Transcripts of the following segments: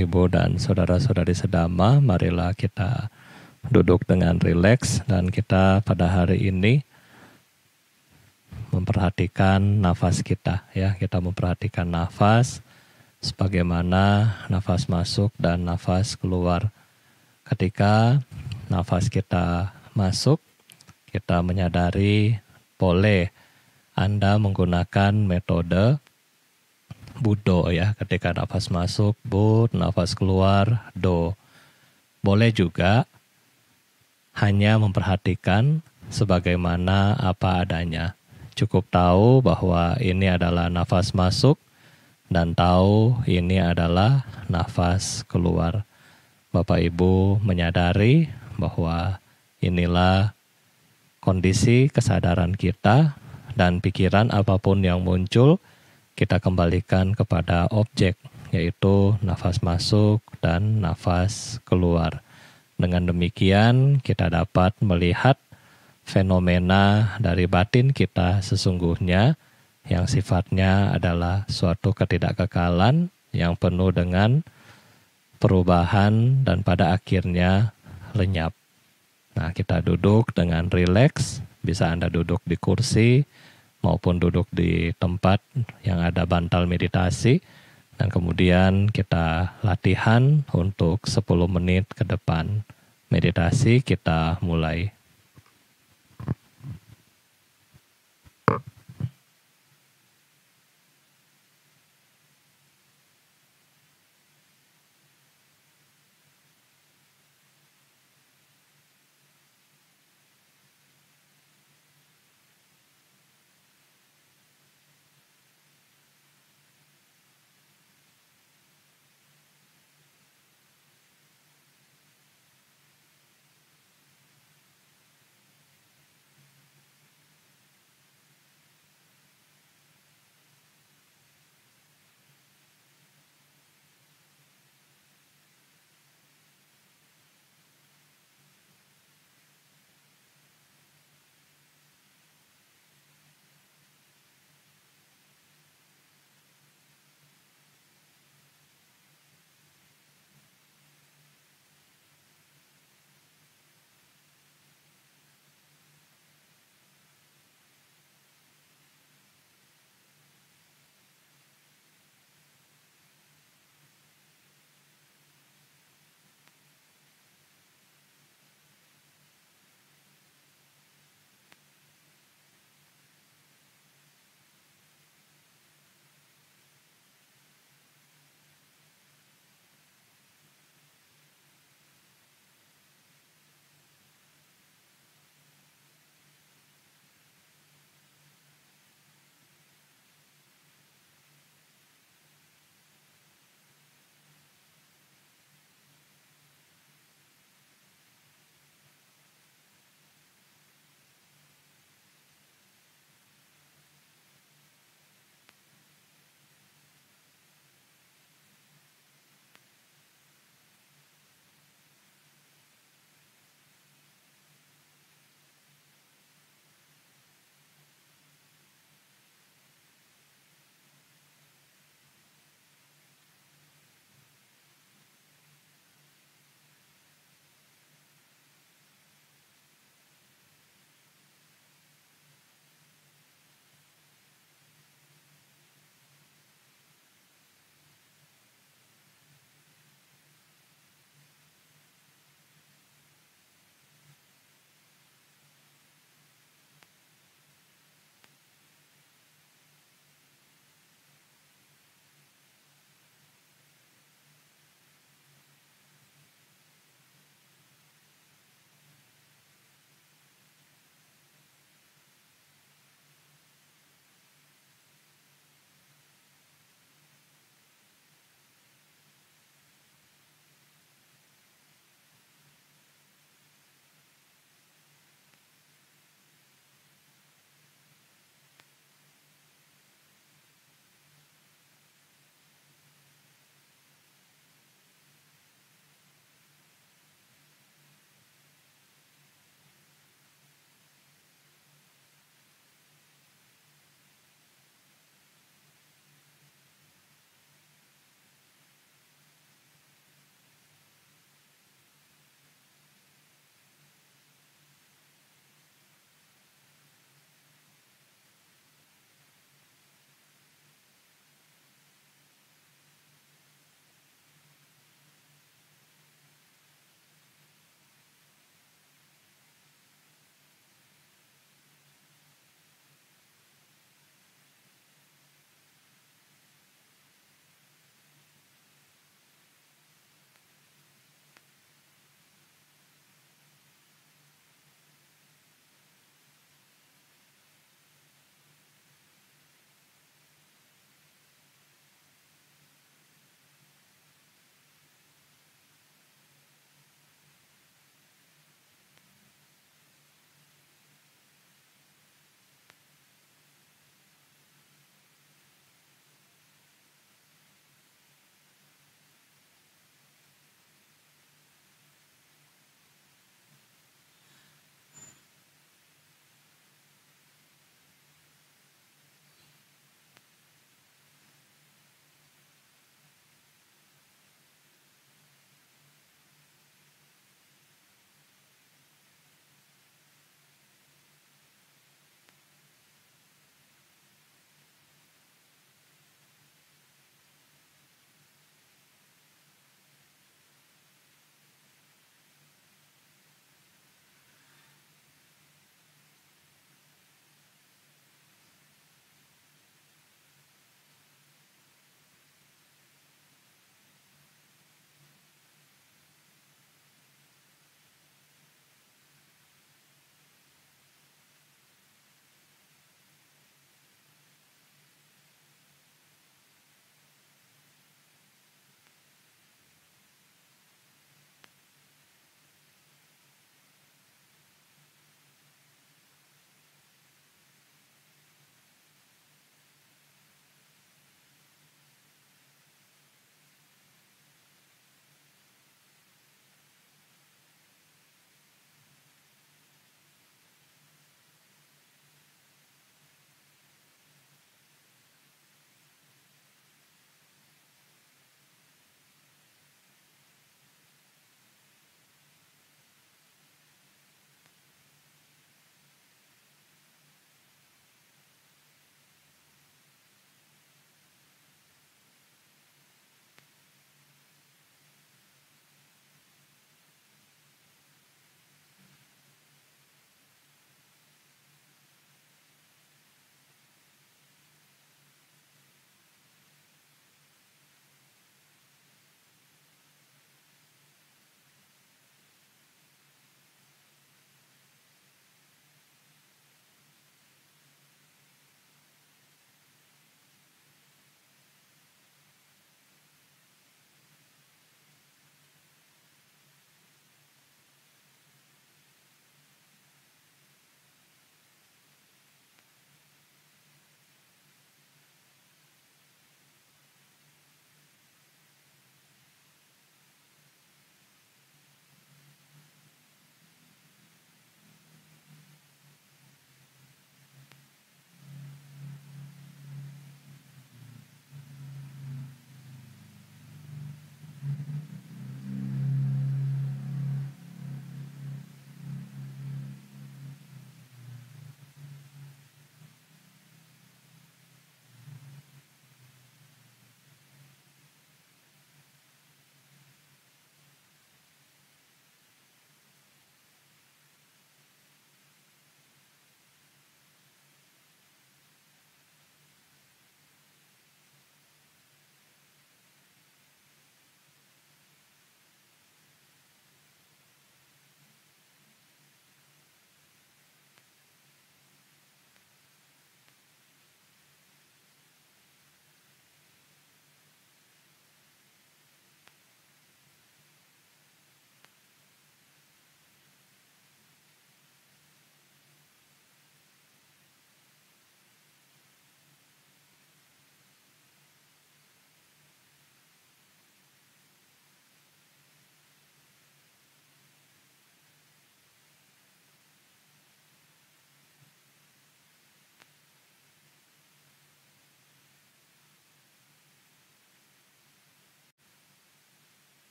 Bapak, Ibu, dan saudara-saudari sedama, marilah kita duduk dengan rileks dan kita pada hari ini memperhatikan nafas kita, ya. Kita memperhatikan nafas sebagaimana nafas masuk dan nafas keluar. Ketika nafas kita masuk, kita menyadari boleh Anda menggunakan metode Budo, ya. Ketika nafas masuk, Bud, nafas keluar, Do. Boleh juga hanya memperhatikan sebagaimana apa adanya. Cukup tahu bahwa ini adalah nafas masuk dan tahu ini adalah nafas keluar. Bapak Ibu menyadari bahwa inilah kondisi kesadaran kita dan pikiran apapun yang muncul, kita kembalikan kepada objek, yaitu nafas masuk dan nafas keluar. Dengan demikian, kita dapat melihat fenomena dari batin kita sesungguhnya yang sifatnya adalah suatu ketidakkekalan yang penuh dengan perubahan dan pada akhirnya lenyap. Nah, kita duduk dengan rileks, bisa Anda duduk di kursi maupun duduk di tempat yang ada bantal meditasi, dan kemudian kita latihan untuk 10 menit ke depan. Meditasi kita mulai.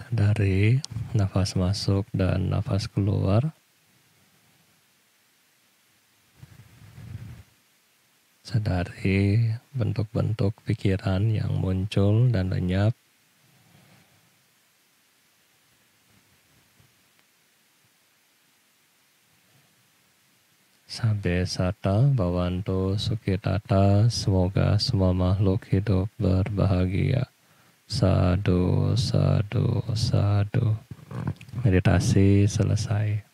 Sadari nafas masuk dan nafas keluar. Sadari bentuk-bentuk pikiran yang muncul dan lenyap. Sabbe Sata Bhavantu Sukhitata, semoga semua makhluk hidup berbahagia. Sadu, sadu, sadu. Meditasi selesai.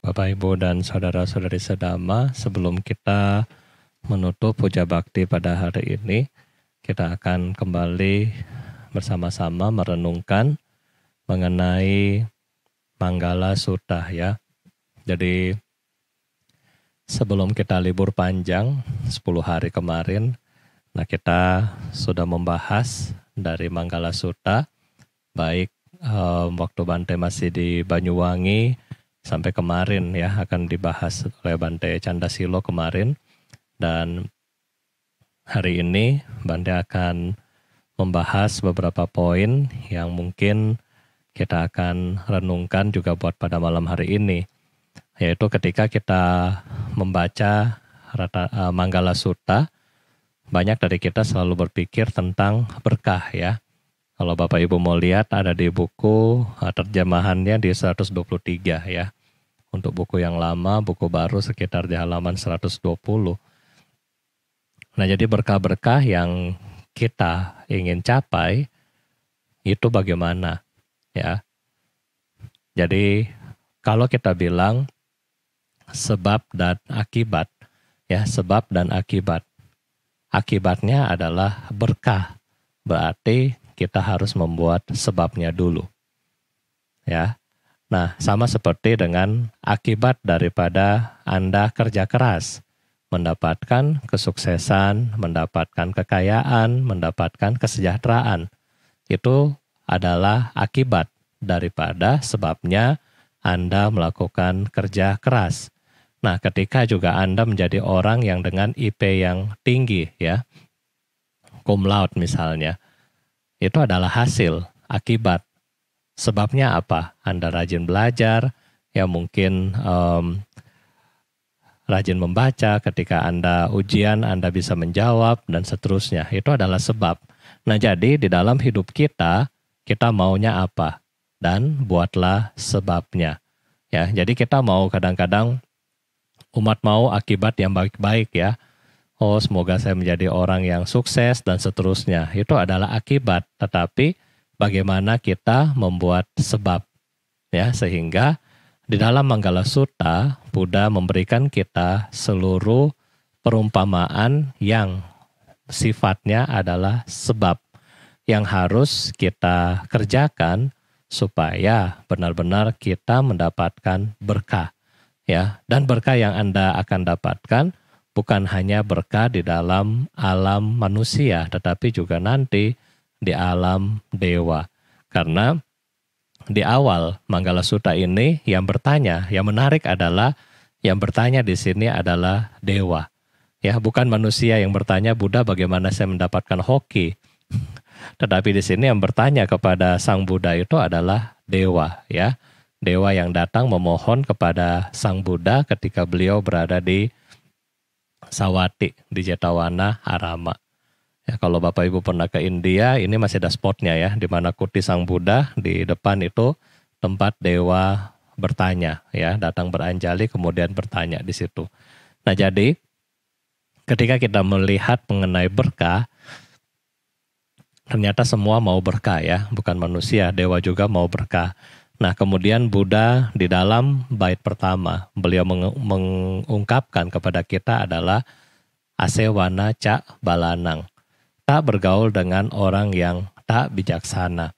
Bapak, Ibu, dan saudara-saudari sedama, sebelum kita menutup puja bakti pada hari ini, kita akan kembali bersama-sama merenungkan mengenai Manggala Sutta ya. Jadi sebelum kita libur panjang 10 hari kemarin, nah kita sudah membahas dari Manggala Sutta, baik waktu Bante masih di Banyuwangi sampai kemarin ya, akan dibahas oleh Bante Candasilo kemarin, dan hari ini Bante akan membahas beberapa poin yang mungkin kita akan renungkan juga buat pada malam hari ini, yaitu ketika kita membaca Manggala Sutta, banyak dari kita selalu berpikir tentang berkah ya. Kalau Bapak Ibu mau lihat, ada di buku terjemahannya di 123 ya. Untuk buku yang lama, buku baru sekitar di halaman 120. Nah, jadi berkah-berkah yang kita ingin capai itu bagaimana ya. Jadi kalau kita bilang sebab dan akibat ya, sebab dan akibat. Akibatnya adalah berkah. Berarti kita harus membuat sebabnya dulu. Ya. Nah, sama seperti dengan akibat daripada Anda kerja keras, mendapatkan kesuksesan, mendapatkan kekayaan, mendapatkan kesejahteraan. Itu adalah akibat daripada sebabnya Anda melakukan kerja keras. Nah, ketika juga Anda menjadi orang yang dengan IP yang tinggi ya, cum laude misalnya, itu adalah hasil, akibat. Sebabnya apa? Anda rajin belajar, ya mungkin rajin membaca, ketika Anda ujian Anda bisa menjawab, dan seterusnya. Itu adalah sebab. Nah, jadi di dalam hidup kita maunya apa? Dan buatlah sebabnya. Ya, jadi kita mau kadang-kadang umat mau akibat yang baik-baik ya. Oh, semoga saya menjadi orang yang sukses dan seterusnya. Itu adalah akibat, tetapi bagaimana kita membuat sebab ya, sehingga di dalam Manggala Sutta Buddha memberikan kita seluruh perumpamaan yang sifatnya adalah sebab yang harus kita kerjakan supaya benar-benar kita mendapatkan berkah. Ya, dan berkah yang Anda akan dapatkan bukan hanya berkah di dalam alam manusia, tetapi juga nanti di alam dewa. Karena di awal Manggala Sutta ini yang bertanya, yang menarik adalah yang bertanya di sini adalah dewa. Ya, bukan manusia yang bertanya, Buddha bagaimana saya mendapatkan hoki. Tetapi di sini yang bertanya kepada Sang Buddha itu adalah dewa, ya. Dewa yang datang memohon kepada Sang Buddha ketika beliau berada di Sawati, di Jetawana Arama. Ya, kalau Bapak Ibu pernah ke India, ini masih ada spotnya ya, di mana kuti Sang Buddha, di depan itu tempat dewa bertanya, ya, datang beranjali kemudian bertanya di situ. Nah, jadi ketika kita melihat mengenai berkah, ternyata semua mau berkah ya, bukan manusia, dewa juga mau berkah. Nah, kemudian Buddha di dalam bait pertama, beliau mengungkapkan kepada kita adalah asewana ca balanang. Tak bergaul dengan orang yang tak bijaksana.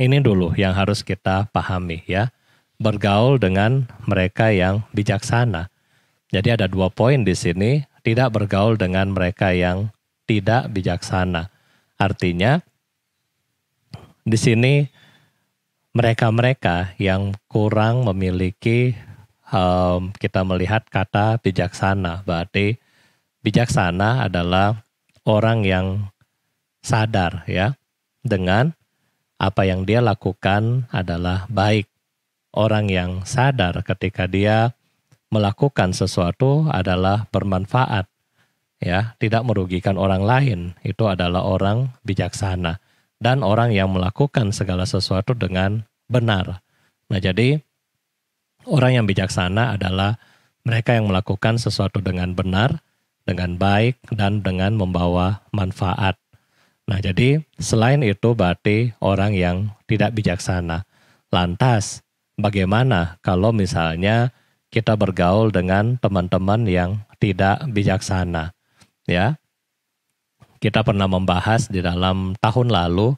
Ini dulu yang harus kita pahami ya. Bergaul dengan mereka yang bijaksana. Jadi ada 2 poin di sini, tidak bergaul dengan mereka yang tidak bijaksana. Artinya di sini mereka-mereka yang kurang memiliki, kita melihat kata bijaksana, berarti bijaksana adalah orang yang sadar ya dengan apa yang dia lakukan adalah baik. Orang yang sadar ketika dia melakukan sesuatu adalah bermanfaat, ya, tidak merugikan orang lain, itu adalah orang bijaksana. Dan orang yang melakukan segala sesuatu dengan benar. Nah, jadi orang yang bijaksana adalah mereka yang melakukan sesuatu dengan benar, dengan baik, dan dengan membawa manfaat. Nah, jadi selain itu berarti orang yang tidak bijaksana. Lantas, bagaimana kalau misalnya kita bergaul dengan teman-teman yang tidak bijaksana? Ya, kita pernah membahas di dalam tahun lalu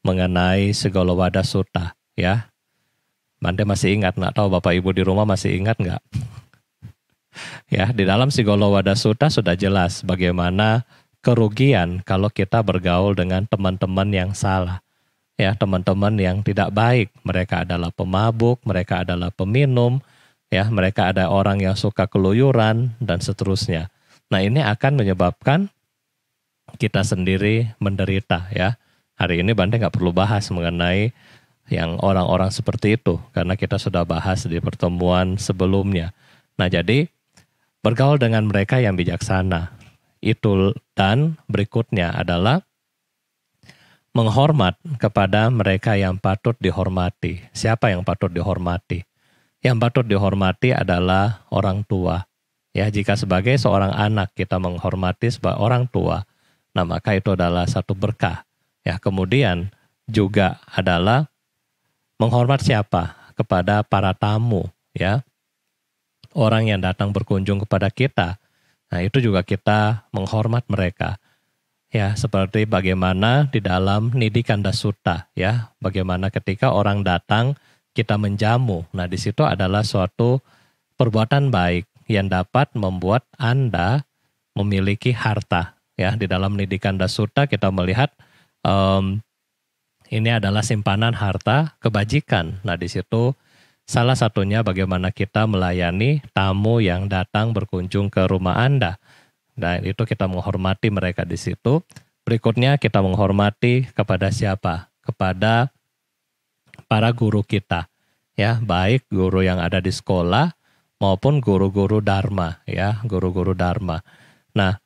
mengenai Sigolowada Sutta, ya. Bante masih ingat, nggak tahu Bapak Ibu di rumah masih ingat nggak? Ya, di dalam Sigolowada Sutta sudah jelas bagaimana kerugian kalau kita bergaul dengan teman-teman yang salah. Ya, teman-teman yang tidak baik. Mereka adalah pemabuk, mereka adalah peminum, ya, mereka ada orang yang suka keluyuran dan seterusnya. Nah, ini akan menyebabkan kita sendiri menderita, ya. Hari ini Bante nggak perlu bahas mengenai yang orang-orang seperti itu karena kita sudah bahas di pertemuan sebelumnya. Nah, jadi bergaul dengan mereka yang bijaksana. Itu dan berikutnya adalah menghormat kepada mereka yang patut dihormati. Siapa yang patut dihormati? Yang patut dihormati adalah orang tua. Ya, jika sebagai seorang anak kita menghormati sebagai orang tua, nah maka itu adalah satu berkah. Ya, kemudian juga adalah menghormat siapa? Kepada para tamu, ya. Orang yang datang berkunjung kepada kita. Nah, itu juga kita menghormat mereka. Ya, seperti bagaimana di dalam Nidikanda Sutta, ya. Bagaimana ketika orang datang kita menjamu. Nah, di situ adalah suatu perbuatan baik yang dapat membuat Anda memiliki harta. Ya, di dalam Nidikanda Sutta kita melihat ini adalah simpanan harta kebajikan. Nah, di situ salah satunya bagaimana kita melayani tamu yang datang berkunjung ke rumah Anda. Dan itu kita menghormati mereka di situ. Berikutnya kita menghormati kepada siapa? Kepada para guru kita. Ya, baik guru yang ada di sekolah maupun guru-guru dharma, ya, guru-guru dharma. Nah,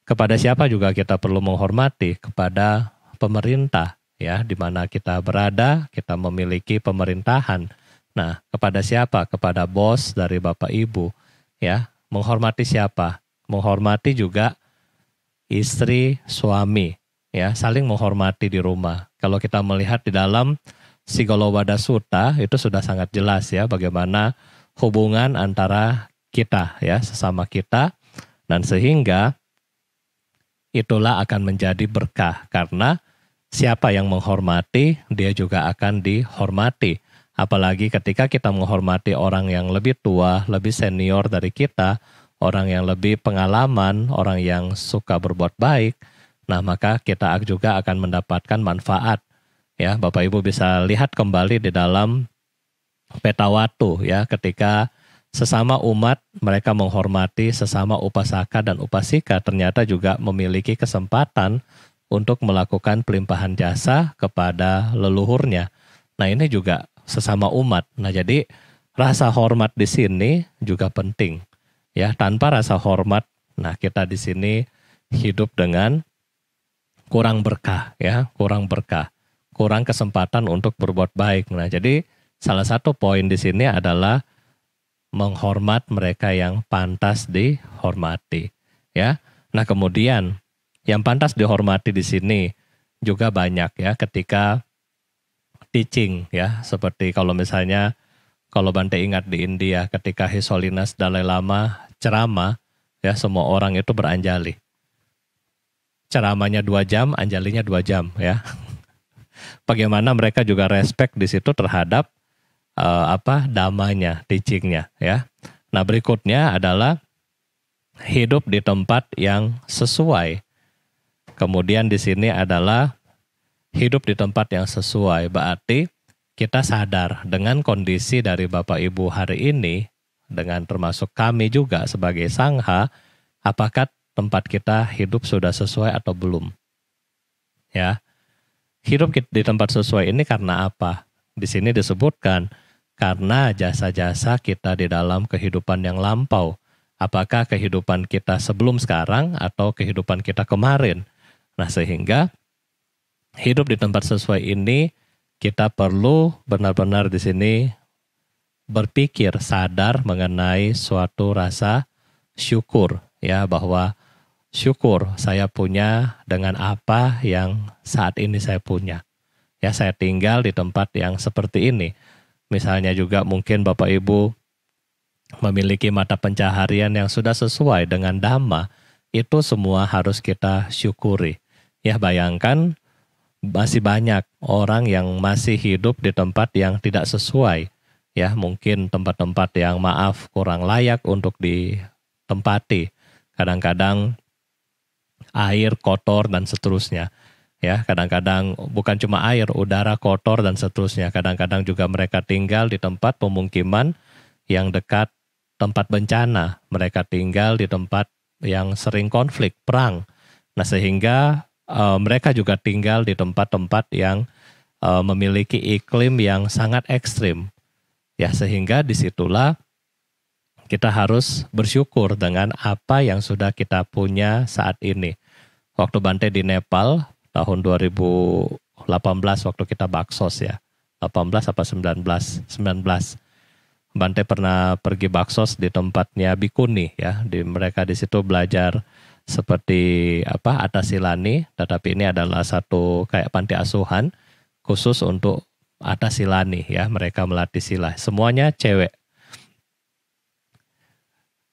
kepada siapa juga kita perlu menghormati? Kepada pemerintah, ya, di mana kita berada, kita memiliki pemerintahan. Nah, kepada siapa? Kepada bos dari Bapak Ibu, ya. Menghormati siapa? Menghormati juga istri, suami, ya, saling menghormati di rumah. Kalau kita melihat di dalam Sigolowada Sutta itu sudah sangat jelas, ya, bagaimana hubungan antara kita, ya, sesama kita, dan sehingga itulah akan menjadi berkah karena siapa yang menghormati, dia juga akan dihormati. Apalagi ketika kita menghormati orang yang lebih tua, lebih senior dari kita, orang yang lebih pengalaman, orang yang suka berbuat baik, nah maka kita juga akan mendapatkan manfaat. Ya, Bapak Ibu bisa lihat kembali di dalam Petawatu, ya, ketika sesama umat mereka menghormati sesama upasaka dan upasika ternyata juga memiliki kesempatan untuk melakukan pelimpahan jasa kepada leluhurnya. Nah, ini juga sesama umat. Nah, jadi rasa hormat di sini juga penting. Ya, tanpa rasa hormat, nah kita di sini hidup dengan kurang berkah, ya, kurang berkah, kurang kesempatan untuk berbuat baik. Nah, jadi salah satu poin di sini adalah menghormat mereka yang pantas dihormati, ya. Nah, kemudian yang pantas dihormati di sini juga banyak, ya, ketika teaching, ya, seperti kalau misalnya kalau Bante ingat di India ketika His Holiness Dalai Lama ceramah, ya, semua orang itu beranjali. Ceramahnya 2 jam, anjalinya 2 jam, ya. Bagaimana mereka juga respect di situ terhadap damanya, teachingnya, ya. Nah, berikutnya adalah hidup di tempat yang sesuai. Kemudian di sini adalah hidup di tempat yang sesuai, berarti kita sadar dengan kondisi dari Bapak Ibu hari ini, dengan termasuk kami juga sebagai sangha, apakah tempat kita hidup sudah sesuai atau belum? Ya. Hidup di tempat sesuai ini karena apa? Di sini disebutkan karena jasa-jasa kita di dalam kehidupan yang lampau. Apakah kehidupan kita sebelum sekarang atau kehidupan kita kemarin? Nah, sehingga hidup di tempat sesuai ini kita perlu benar-benar di sini berpikir sadar mengenai suatu rasa syukur, ya, bahwa syukur saya punya dengan apa yang saat ini saya punya. Ya, saya tinggal di tempat yang seperti ini. Misalnya juga mungkin Bapak Ibu memiliki mata pencaharian yang sudah sesuai dengan dhamma, itu semua harus kita syukuri. Ya, bayangkan masih banyak orang yang masih hidup di tempat yang tidak sesuai. Ya, mungkin tempat-tempat yang maaf kurang layak untuk ditempati. Kadang-kadang air kotor dan seterusnya. Ya, kadang-kadang bukan cuma air, udara kotor dan seterusnya. Kadang-kadang juga mereka tinggal di tempat pemukiman yang dekat tempat bencana. Mereka tinggal di tempat yang sering konflik, perang. Nah, sehingga mereka juga tinggal di tempat-tempat yang memiliki iklim yang sangat ekstrim. Ya, sehingga disitulah kita harus bersyukur dengan apa yang sudah kita punya saat ini. Waktu Bante di Nepal, tahun 2018 waktu kita baksos ya. 18 apa 19? 19. Bante pernah pergi baksos di tempatnya Bikuni ya. Mereka di situ belajar seperti Atasilani, tetapi ini adalah satu kayak panti asuhan khusus untuk Atasilani ya. Mereka melatih sila. Semuanya cewek.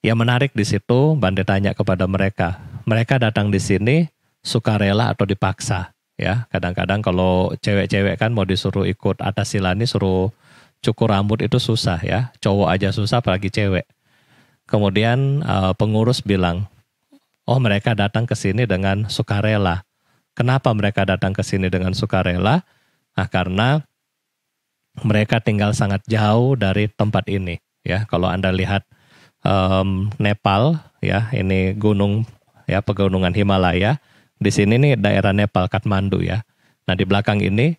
Yang menarik di situ, Bante tanya kepada mereka. Mereka datang di sini sukarela atau dipaksa ya. Kadang-kadang kalau cewek-cewek kan mau disuruh ikut Atasilani, suruh cukur rambut itu susah ya. Cowok aja susah apalagi cewek. Kemudian pengurus bilang, oh mereka datang ke sini dengan sukarela. Kenapa mereka datang ke sini dengan sukarela? Nah, karena mereka tinggal sangat jauh dari tempat ini ya. Kalau Anda lihat Nepal ya, ini gunung ya, pegunungan Himalaya. Di sini nih daerah Nepal, Kathmandu ya. Nah, di belakang ini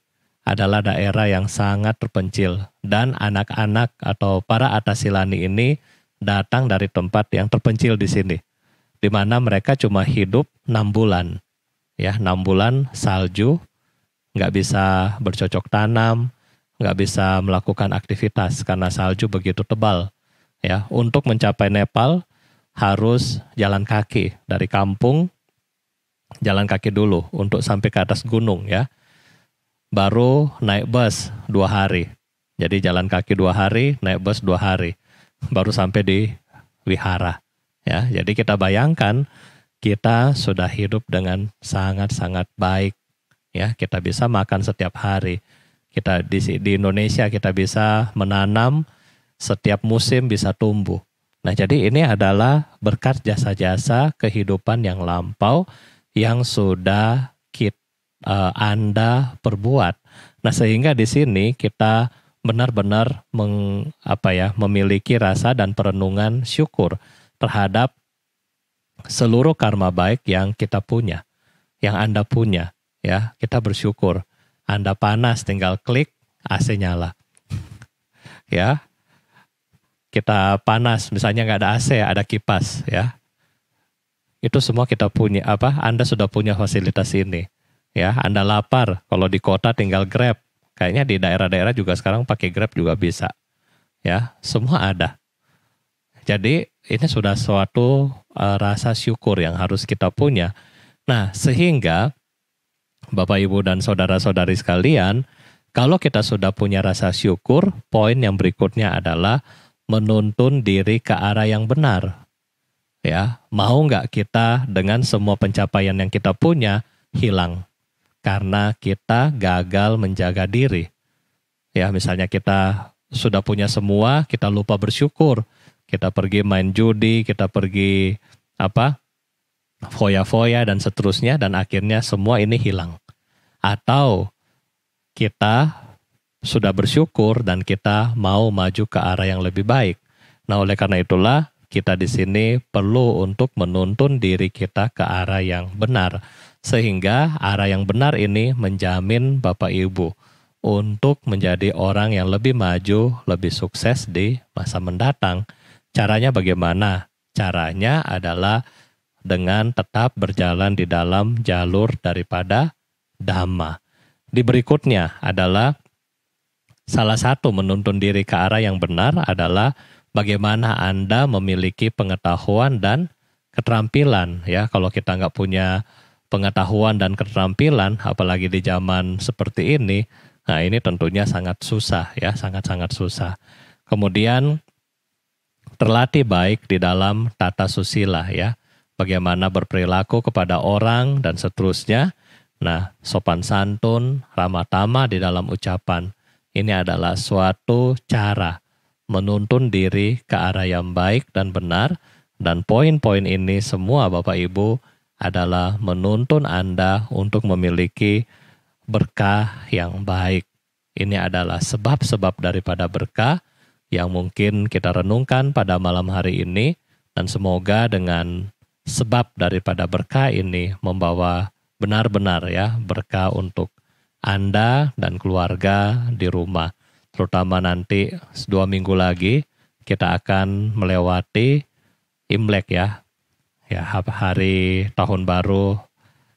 adalah daerah yang sangat terpencil dan anak-anak atau para Atasilani ini datang dari tempat yang terpencil di sini, di mana mereka cuma hidup 6 bulan, ya 6 bulan salju, nggak bisa bercocok tanam, nggak bisa melakukan aktivitas karena salju begitu tebal, ya. Untuk mencapai Nepal harus jalan kaki dari kampung, jalan kaki dulu untuk sampai ke atas gunung, ya. Baru naik bus 2 hari. Jadi jalan kaki 2 hari, naik bus 2 hari. Baru sampai di wihara. Ya, jadi kita bayangkan kita sudah hidup dengan sangat-sangat baik. Ya, kita bisa makan setiap hari. Kita di Indonesia kita bisa menanam, setiap musim bisa tumbuh. Nah, jadi ini adalah berkat jasa-jasa kehidupan yang lampau yang sudah Anda perbuat. Nah, sehingga di sini kita benar-benar memiliki rasa dan perenungan syukur terhadap seluruh karma baik yang kita punya, yang Anda punya, ya. Kita bersyukur. Anda panas tinggal klik AC nyala. Ya. Kita panas misalnya nggak ada AC, ada kipas, ya. Itu semua kita punya, Anda sudah punya fasilitas ini. Ya, Anda lapar, kalau di kota tinggal Grab. Kayaknya di daerah-daerah juga sekarang pakai Grab juga bisa. Ya, semua ada. Jadi ini sudah suatu rasa syukur yang harus kita punya. Nah, sehingga Bapak Ibu dan saudara-saudari sekalian, kalau kita sudah punya rasa syukur, poin yang berikutnya adalah menuntun diri ke arah yang benar. Ya, mau nggak kita dengan semua pencapaian yang kita punya hilang? Karena kita gagal menjaga diri. Ya, misalnya kita sudah punya semua, kita lupa bersyukur. Kita pergi main judi, kita pergi foya-foya dan seterusnya, dan akhirnya semua ini hilang. Atau kita sudah bersyukur dan kita mau maju ke arah yang lebih baik. Nah, oleh karena itulah kita di sini perlu untuk menuntun diri kita ke arah yang benar. Sehingga arah yang benar ini menjamin Bapak Ibu untuk menjadi orang yang lebih maju, lebih sukses di masa mendatang. Caranya bagaimana? Caranya adalah dengan tetap berjalan di dalam jalur daripada Dhamma. Di berikutnya adalah salah satu menuntun diri ke arah yang benar adalah bagaimana Anda memiliki pengetahuan dan keterampilan. Ya, kalau kita nggak punya pengetahuan dan keterampilan, apalagi di zaman seperti ini, nah ini tentunya sangat susah ya, sangat-sangat susah. Kemudian terlatih baik di dalam tata susila ya, bagaimana berperilaku kepada orang dan seterusnya. Nah, sopan santun, ramah tamah di dalam ucapan. Ini adalah suatu cara menuntun diri ke arah yang baik dan benar. Dan poin-poin ini semua Bapak Ibu adalah menuntun Anda untuk memiliki berkah yang baik. Ini adalah sebab-sebab daripada berkah yang mungkin kita renungkan pada malam hari ini. Dan semoga dengan sebab daripada berkah ini membawa benar-benar ya berkah untuk Anda dan keluarga di rumah. Terutama nanti 2 minggu lagi kita akan melewati Imlek ya. Ya, hari tahun baru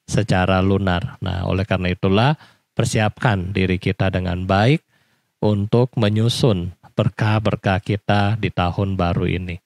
secara lunar. Nah, oleh karena itulah persiapkan diri kita dengan baik untuk menyusun berkah-berkah kita di tahun baru ini.